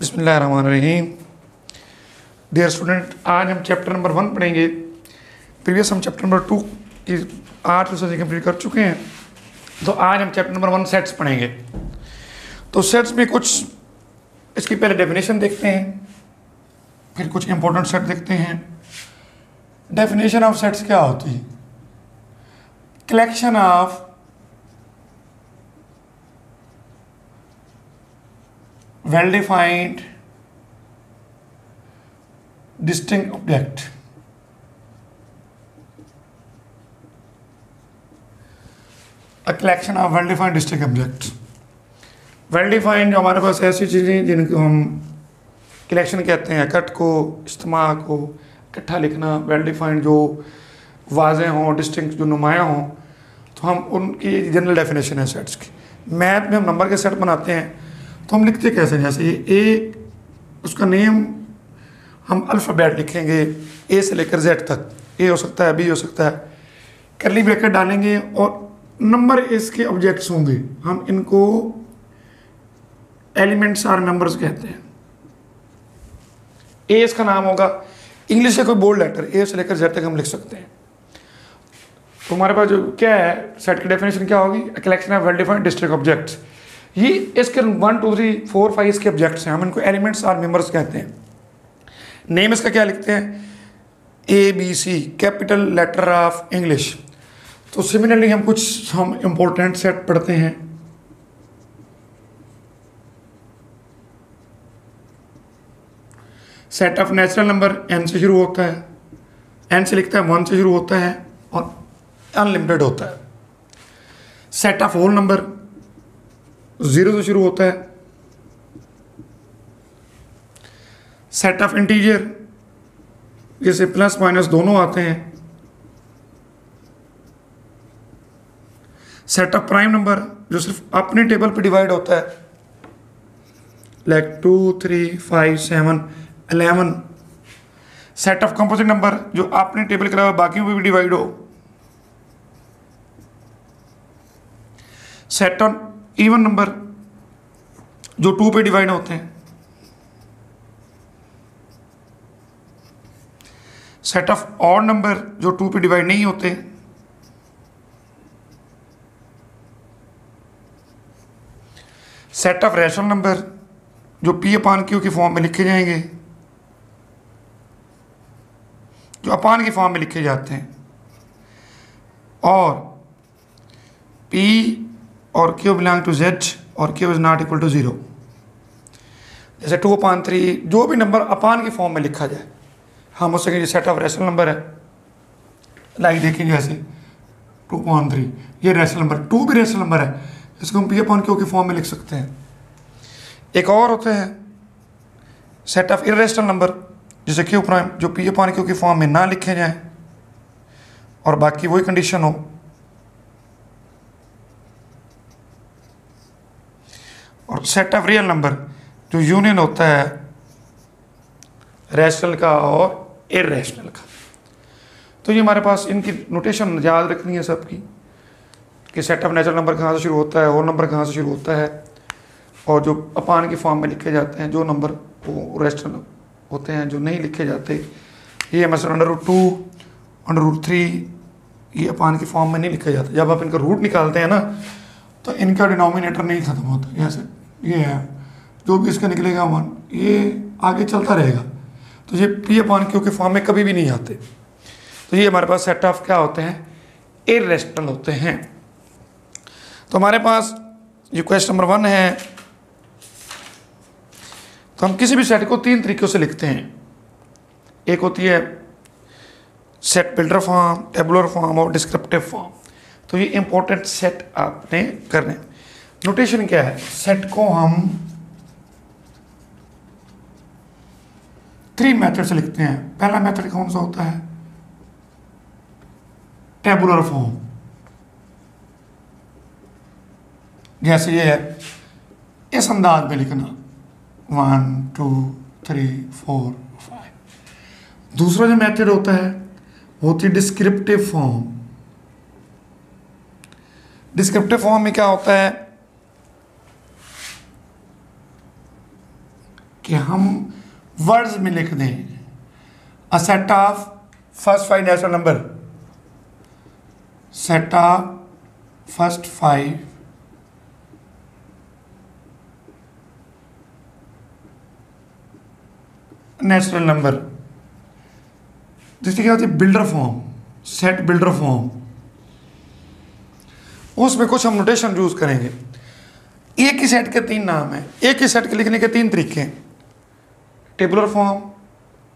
बिस्मिल्लाहिर्रहमानिर्रहीम। Dear student, आज हम चैप्टर नंबर 1 पढ़ेंगे। प्रीवियस हम चैप्टर नंबर 2 की 8 रिसर्च कंप्लीट कर चुके हैं, तो आज हम चैप्टर नंबर 1 सेट्स पढ़ेंगे। तो सेट्स में कुछ इसकी पहले डेफिनेशन देखते हैं, फिर कुछ इंपॉर्टेंट सेट देखते हैं। डेफिनेशन ऑफ सेट्स क्या होती है? Collection of well defined distinct object। A collection of well defined distinct objects। well defined जो हमारे पास ऐसी चीज़ें जिनको हम कलेक्शन कहते हैं, कट को इज्तिमा को इकट्ठा लिखना, well defined जो वाज़ेह हों, डिस्टिंक्ट जो नुमायाँ हों, तो हम उनकी जनरल डेफिनेशन है सेट्स की। मैथ में हम नंबर के सेट बनाते हैं तो हम लिखते कैसे? जैसे ये ए, उसका नेम हम अल्फ़ाबेट लिखेंगे ए से लेकर जेड तक। ए हो सकता है, बी हो सकता है, कर्ली ब्रैकेट डालेंगे और नंबर इसके ऑब्जेक्ट्स होंगे। हम इनको एलिमेंट्स और नंबर्स कहते हैं। ए इसका नाम होगा, इंग्लिश का कोई बोल्ड लेटर ए से लेकर जेड तक हम लिख सकते हैं। तो हमारे पास जो क्या है, सेट की डेफिनेशन क्या होगी? Collection of well defined district objects. ये इसके 1 2 3 4 5 इसके ऑब्जेक्ट्स हैं, हम इनको एलिमेंट्स और मेंबर्स कहते हैं। नेम इसका क्या लिखते हैं? A B C, capital letter of English. तो सिमिलरली हम इंपॉर्टेंट सेट पढ़ते हैं। Set of natural number N से शुरू होता है, एन से लिखता है 1 से शुरू होता है और अनलिमिटेड होता है। सेट ऑफ होल नंबर 0 से शुरू होता है। सेट ऑफ इंटीजर जैसे प्लस माइनस दोनों आते हैं। सेट ऑफ प्राइम नंबर जो सिर्फ अपने टेबल पे डिवाइड होता है, like 2 3 5 7 11। Set of composite number जो अपने टेबल के अलावा बाकियों पे भी डिवाइड हो। सेट ऑन इवन नंबर जो 2 पे डिवाइड होते हैं। सेट ऑफ ऑड नंबर जो 2 पे डिवाइड नहीं होते। सेट ऑफ रैशनल नंबर जो पी अपान क्यू की फॉर्म में लिखे जाएंगे, जो अपान की फॉर्म में लिखे जाते हैं। और पी और क्यू बिलोंग टू जेड और Q is not equal to 0। जैसे 2/3 जो भी नंबर अपान की फॉर्म में लिखा जाए, हम उससे कहेंगे सेट ऑफ रैशनल नंबर है। लाइक देखेंगे जैसे 2/3 ये रैशनल नंबर, 2 भी रैशनल नंबर है, इसको हम पी अपान क्यू की फॉर्म में लिख सकते हैं। एक और होते हैं सेट ऑफ इर्रेशनल नंबर, जैसे क्यू प्राइम जो पी अपान क्यू की फॉर्म में ना लिखे जाएं और बाकी वही कंडीशन हो। और सेट ऑफ रियल नंबर जो यूनियन होता है रैशनल का और इर्रेशनल का। तो ये हमारे पास इनकी नोटेशन याद रखनी है सबकी, कि सेट ऑफ नेचुरल नंबर कहाँ से शुरू होता है, होल नंबर कहाँ से शुरू होता है, और जो अपान की फॉर्म में लिखे जाते हैं जो नंबर वो रैशनल होते हैं, जो नहीं लिखे जाते ये मसलन √2 √3 ये अपान की फॉर्म में नहीं लिखे जाते। जब आप इनका रूट निकालते हैं ना तो इनका डिनोमिनेटर नहीं खत्म होता। जैसे ये है, जो भी इसका निकलेगा 1 ये आगे चलता रहेगा, तो ये पी अपान क्यू के फॉर्म में कभी भी नहीं आते। तो ये हमारे पास सेट ऑफ क्या होते हैं? इर्रेशनल होते हैं। तो हमारे पास ये क्वेश्चन नंबर 1 है। तो हम किसी भी सेट को 3 तरीक़ों से लिखते हैं। एक होती है set builder form, tabular form और डिस्क्रिप्टिव फॉर्म। तो ये इंपॉर्टेंट सेट आपने करने। नोटेशन क्या है? सेट को हम 3 मेथड से लिखते हैं। पहला मेथड कौन सा होता है? Tabular form. जैसे ये है, इस अंदाज में लिखना 1 2 3 4 5। दूसरा जो मेथड होता है वो होती है डिस्क्रिप्टिव फॉर्म। डिस्क्रिप्टिव फॉर्म में क्या होता है? कि हम वर्ड्स में लिख दें a set of first 5 natural number, set of first 5 natural number, जिसकी क्या होती है builder form, set builder form. उसमें कुछ हम नोटेशन यूज करेंगे। एक ही सेट के 3 नाम हैं, एक ही सेट के लिखने के 3 तरीके हैं। टेबुलर फॉर्म,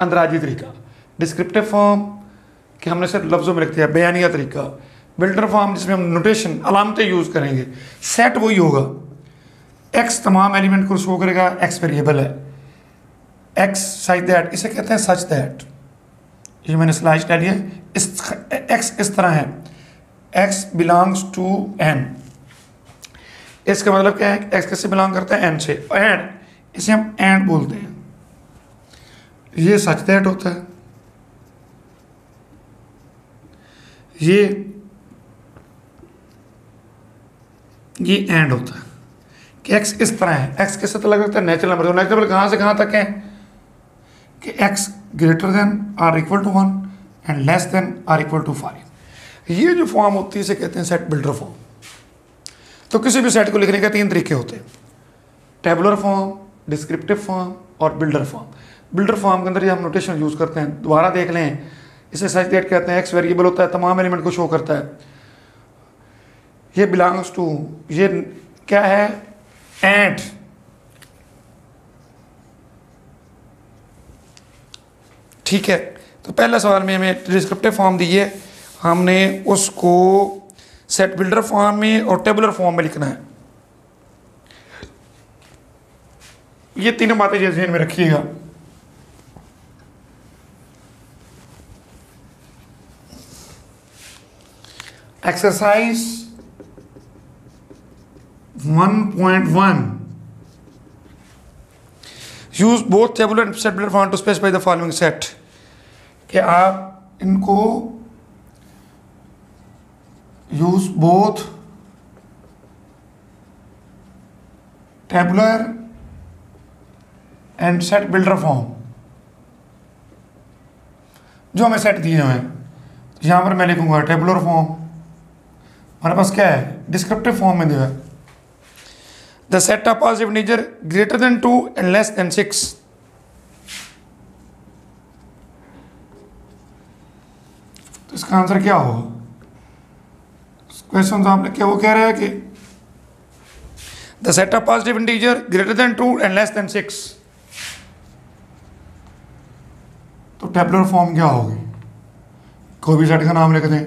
अंदराजी तरीका, डिस्क्रिप्टिव फॉर्म कि हमने सिर्फ लफ्ज़ों में लिख दिया, बयानिया तरीका, बिल्डर फॉर्म जिसमें हम नोटेशन अलामतें यूज़ करेंगे। सेट वही होगा, एक्स तमाम एलिमेंट को शो करेगा, एक्स वेरिएबल है, एक्स सच दैट, इसे कहते हैं सच दैट। ये मैंने स्लाइड डाली है, इस एक्स इस तरह है, एक्स बिलोंग्स टू एन। इसका मतलब क्या है, एक्स किससे बिलोंग करता है, एन से। एंड इसे हम एंड बोलते हैं, ये सच दैट होता है। ये एंड होता है कि एक्स इस तरह है, एक्स किससे तक लगता है, नेचुरल नंबर। नेचुरल नंबर कहाँ से कहाँ तक है कि x greater than or equal to 1 and less than or equal to 5। ये जो फॉर्म होती है इसे कहते हैं सेट बिल्डर फॉर्म। तो किसी भी सेट को लिखने के 3 तरीके होते हैं, टेबुलर फॉर्म, डिस्क्रिप्टिव फॉर्म और बिल्डर फॉर्म। बिल्डर फॉर्म के अंदर ये हम नोटेशन यूज करते हैं, दोबारा देख लें, इसे सच दैट कहते हैं, एक्स वेरिएबल होता है, तमाम एलिमेंट को शो करता है। ये बिलोंग्स टू, ये क्या है, एंड ठीक है। तो पहला सवाल में हमें डिस्क्रिप्टिव फॉर्म दी है, हमने उसको सेट बिल्डर फॉर्म में और टेबुलर फॉर्म में लिखना है। ये तीनों बातें जैसे ध्यान में रखिएगा। Exercise 1.1 use both tabular and set builder form to specify the following set. कि आप इनको use both tabular and set builder form, जो हमें सेट दिए हुए हैं। यहां पर मैं लिखूंगा टेबुलर फॉर्म, हमारे पास क्या है, डिस्क्रिप्टिव फॉर्म में दिया है the set of positive integer greater than 2 and less than 6। तो इसका आंसर क्या होगा, क्वेश्चन आपने क्या, वो कह रहा है कि the set of positive integer greater than 2 and less than 6। तो टेबुलर फॉर्म क्या होगी, कोई भी सेट का नाम लिख दें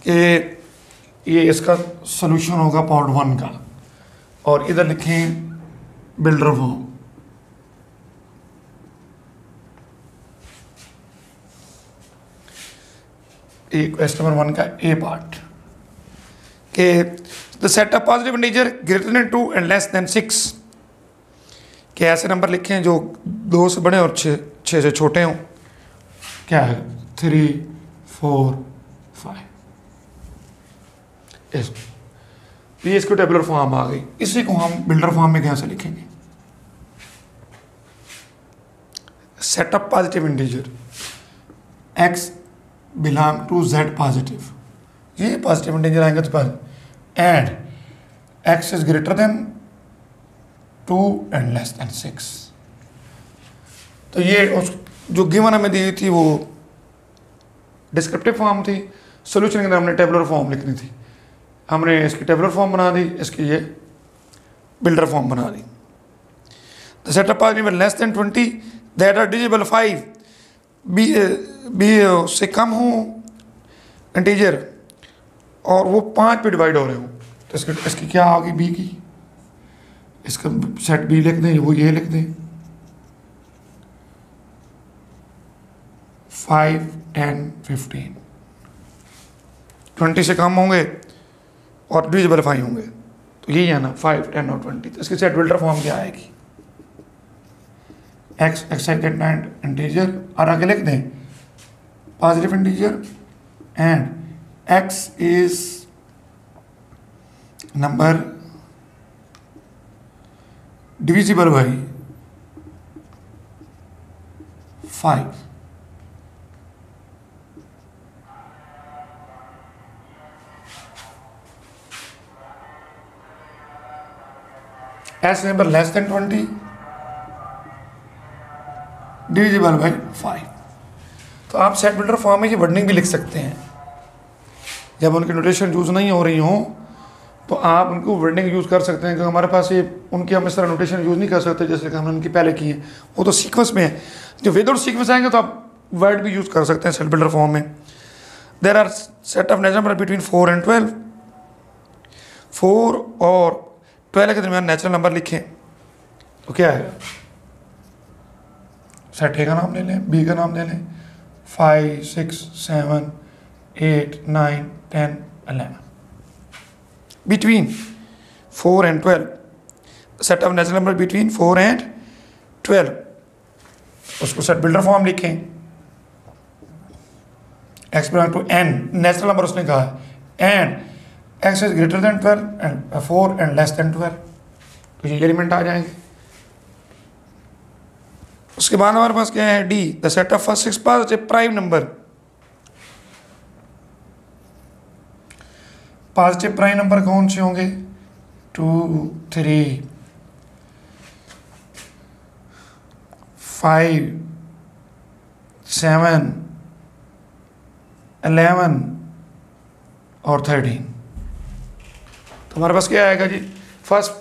कि ये इसका सॉल्यूशन होगा पार्ट 1 का, और इधर लिखें बिल्डर फॉर्म। क्वेश्चन नंबर 1 का ए पार्ट के the set of positive integer greater than 2 and less than 6 के ऐसे नंबर लिखें जो 2 से बड़े और 6 से छोटे हों। क्या है, 3, 4, 5। ये इसको टेबुलर फॉर्म आ गई। इसी को हम बिल्डर फॉर्म में कैसे लिखेंगे, set of positive integer x belong to z positive, ये पॉजिटिव इंटीजर आएंगे तो and x is greater than 2 and less than 6। तो ये उस जो गिवन हमें दी थी वो डिस्क्रिप्टिव फॉर्म थी, सोल्यूशन के अंदर हमने टेबुलर फॉर्म लिखनी थी। हमने इसकी टेबुलर फॉर्म बना दी, इसकी ये बिल्डर फॉर्म बना दी। The set of positive less than 20 that are divisible 5 बी से कम हो इंटीजर और वो 5 पे डिवाइड हो रहे हो, तो इसकी क्या होगी, बी की, इसका सेट बी लिख दें, वो ये लिख दें 5, 10, 15। 20 से कम होंगे और डिविजिबल 5 होंगे, तो यही है ना 5, 10 और 20। तो इसकी सेट बिल्डर फॉर्म क्या आएगी, एक्स एक्साइटेड इंटीजर और आगे लिख दें positive integer and x is number divisible by 5। S number less than 20 divisible by 5। तो आप सेट बिल्डर फॉर्म में ये वर्डिंग भी लिख सकते हैं। जब उनकी नोटेशन यूज़ नहीं हो रही हो तो आप उनको वर्डिंग यूज़ कर सकते हैं, क्योंकि हमारे पास ये उनकी हम इस तरह नोटेशन यूज़ नहीं कर सकते जैसे कि हमने उनकी पहले की है, वो तो सीक्वेंस में है। जो विदाउट सीक्वेंस आएंगे तो आप वर्ड भी यूज़ कर सकते हैं सेट बिल्डर फॉर्म में। There are set of natural number between 4 and 12। 4 और 12 के दरमियान नेचुरल नंबर लिखें तो क्या है, सेट ए का नाम ले लें, बी का नाम ले लें, 5 6 7 8 9 10 11। Between 4 and 12, set of natural number between 4 and 12, उसको सेट बिल्डर फॉर्म लिखें। X belong to n, natural number उसने कहा है, and x is greater than 12 and 4 and less than 12, तो ये एलिमेंट आ जाएंगे। उसके बाद हमारे पास क्या है, D the set of first 6 positive prime number. Positive prime number कौन से होंगे, 2 3 5 7 11 और 13। तो हमारे पास क्या आएगा जी, फर्स्ट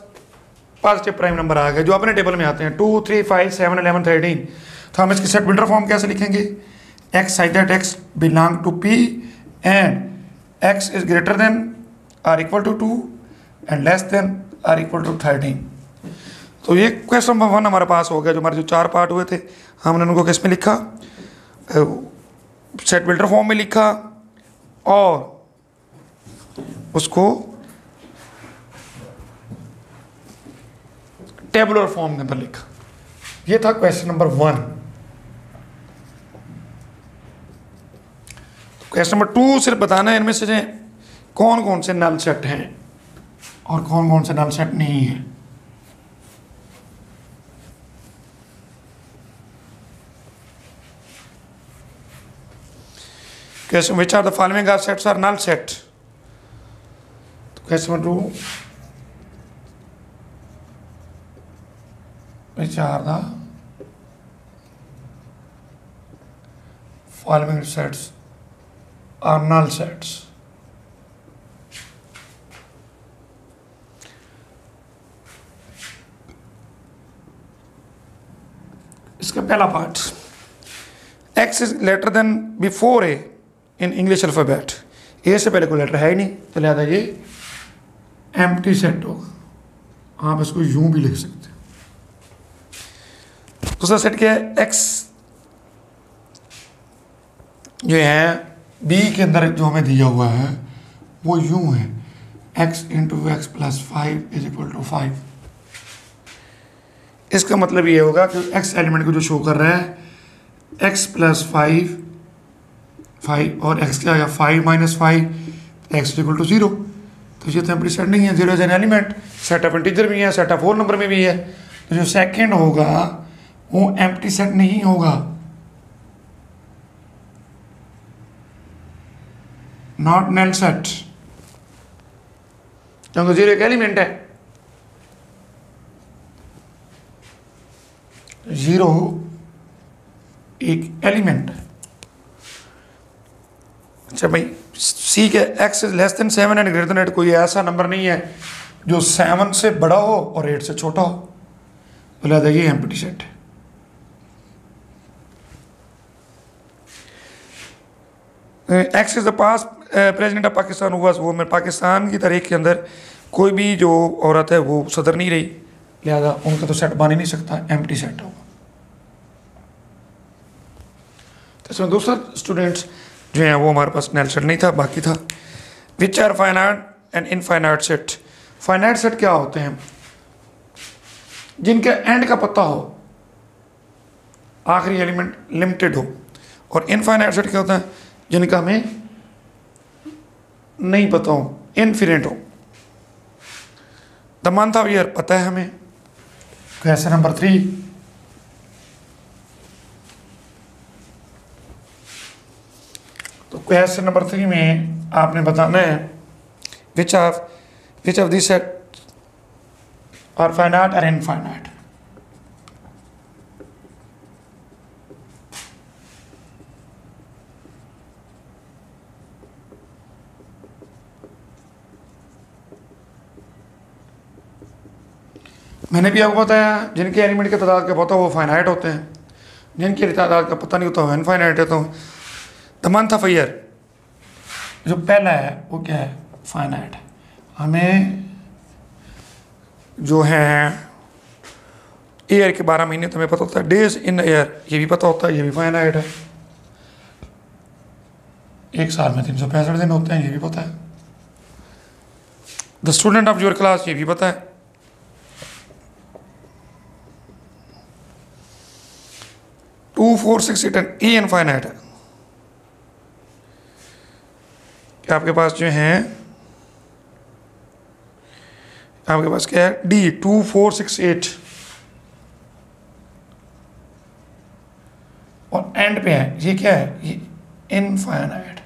पॉजिटिव प्राइम नंबर आ गया जो अपने टेबल में आते हैं, 2 3 5 7 11 13। तो हम इसकी सेट बिल्डर फॉर्म कैसे लिखेंगे, x such that x belong to p and x is greater than or equal to 2 and less than or equal to 13। तो ये क्वेश्चन नंबर 1 हमारे पास हो गया। जो हमारे जो 4 पार्ट हुए थे हमने उनको किस में लिखा, सेट बिल्डर फॉर्म में लिखा और उसको टेबुलर फॉर्म में पर लिखा। ये था क्वेश्चन नंबर 1। क्वेश्चन नंबर 2 सिर्फ बताना है इनमें से कौन कौन से नल सेट हैं और कौन कौन से नल सेट नहीं है। Question, which are the following are sets are null set? Question number 2, which are the following sets are null sets? इसका पहला पार्ट, x is greater than before a इन इंग्लिश अल्फ़ाबेट, ए से पहले कोई letter है ही नहीं, तो लिहाजा ये एम्प्टी सेट होगा। आप इसको यूं भी लिख सकते हैं। दूसरा सेट क्या है, एक्स जो है बी के अंदर जो हमें दिया हुआ है वो यूं है, x into x plus 5 is equal to 5। इसका मतलब ये होगा कि एक्स एलिमेंट को जो शो कर रहा है एक्स प्लस 5 और एक्स क्या आएगा 5 माइनस 5 एक्स इक्वल टू 0। तो ये तो एम्प्टी सेट नहीं है, 0 is an element. Set of integer भी है, सेट ऑफ होल नंबर में भी है। तो जो सेकंड होगा वो एम्प्टी सेट नहीं होगा, नॉट नल सेट, क्योंकि 0 एक एलिमेंट है। 0 एक एलिमेंट है। अच्छा भाई, सी के x is less than 7 and greater than 8, कोई ऐसा नंबर नहीं है जो 7 से बड़ा हो और 8 से छोटा हो, तो लिहाजा ये एम्प्टी सेट है। X is the past president of Pakistan हुआ, वो में पाकिस्तान की तारीख के अंदर कोई भी जो औरत है वो सदर नहीं रही, लिहाजा उनका तो सेट बन ही नहीं सकता, एम्प्टी सेट होगा। तो इसमें दूसरा स्टूडेंट्स जो है वो हमारे पास नल सेट नहीं था, बाकी था। Which are finite and infinite set. Finite set क्या होते हैं, जिनके एंड का पता हो, आखिरी एलिमेंट लिमिटेड हो। और इनफाइनाइट सेट क्या होता है, जिनका हमें नहीं पता हो, इनफिनिट हो। द मंथ ऑफ ईयर पता है हमें। क्वेश्चन नंबर 3, क्वेश्चन नंबर 3 में आपने बताना है which of this set are finite और इनफाइनाइट। मैंने भी आपको बताया जिनके एलिमेंट की तादाद का पता वो फाइनाइट होते हैं, जिनकी तादाद का पता नहीं होता वो इनफाइनाइट है। तो द मंथ ऑफ ईयर जो पहला है वो क्या है, फाइनाइट है। हमें जो है ईयर के 12 महीने तो हमें पता होता है, डेज इन ईयर ये भी पता होता है, ये भी फाइनाइट है। एक साल में 365 दिन होते हैं, ये भी पता है। The student of your class ये भी पता है। 2, 4, 6, 8 ये इनफाइनाइट है। कि आपके पास जो है आपके पास क्या है, डी 2, 4, 6, 8 और एंड पे है, ये क्या है, ये इनफाइनाइट।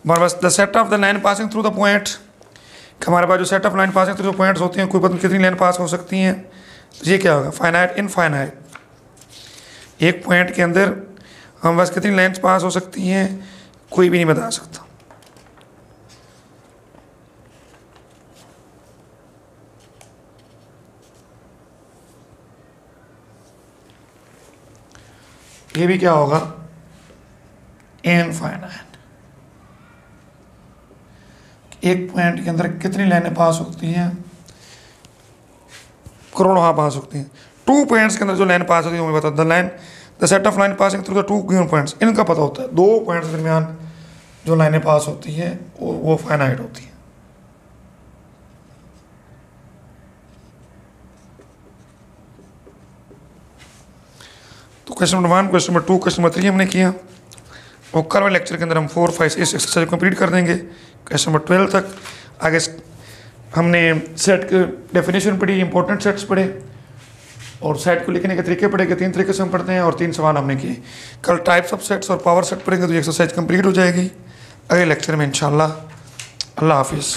हमारे पास the set of the line passing through the point, हमारे पास जो set of line passing through the points होती हैं, कोई पता कितनी लाइन पास हो सकती हैं, तो ये क्या होगा, फाइनाइट इनफाइनाइट। एक पॉइंट के अंदर हम बस कितनी लाइन्स पास हो सकती हैं कोई भी नहीं बता सकता। ये भी क्या होगा, इनफाइनाइट। एक पॉइंट के अंदर कितनी लाइनें पास होती हैं, करोड़ों हाँ पास होती हैं। 2 पॉइंट्स के अंदर जो लाइन पास होती है वो बता, the line the set of line passing through the 2 given points, इनका पता होता है। 2 पॉइंट्स के दरमियान जो लाइनें पास होती हैं वो फाइनाइट होती हैं। तो question number 1, question number 2, question number 3 हमने किया, और कल वाले लेक्चर के अंदर हम 4, 5, 6 एक्सरसाइज कंप्लीट कर देंगे क्वेश्चन नंबर 12 तक। आगे हमने सेट के डेफिनेशन पढ़ी, इंपॉर्टेंट सेट्स पढ़े, और सेट को लिखने के तरीके पढ़े, 3 तरीके से हम पढ़ते हैं, और 3 सवाल हमने किए। कल टाइप्स ऑफ सेट्स और पावर सेट पढ़ेंगे तो एक्सरसाइज कंप्लीट हो जाएगी। अगले लेक्चर में इंशाल्लाह। अल्लाह हाफिज़।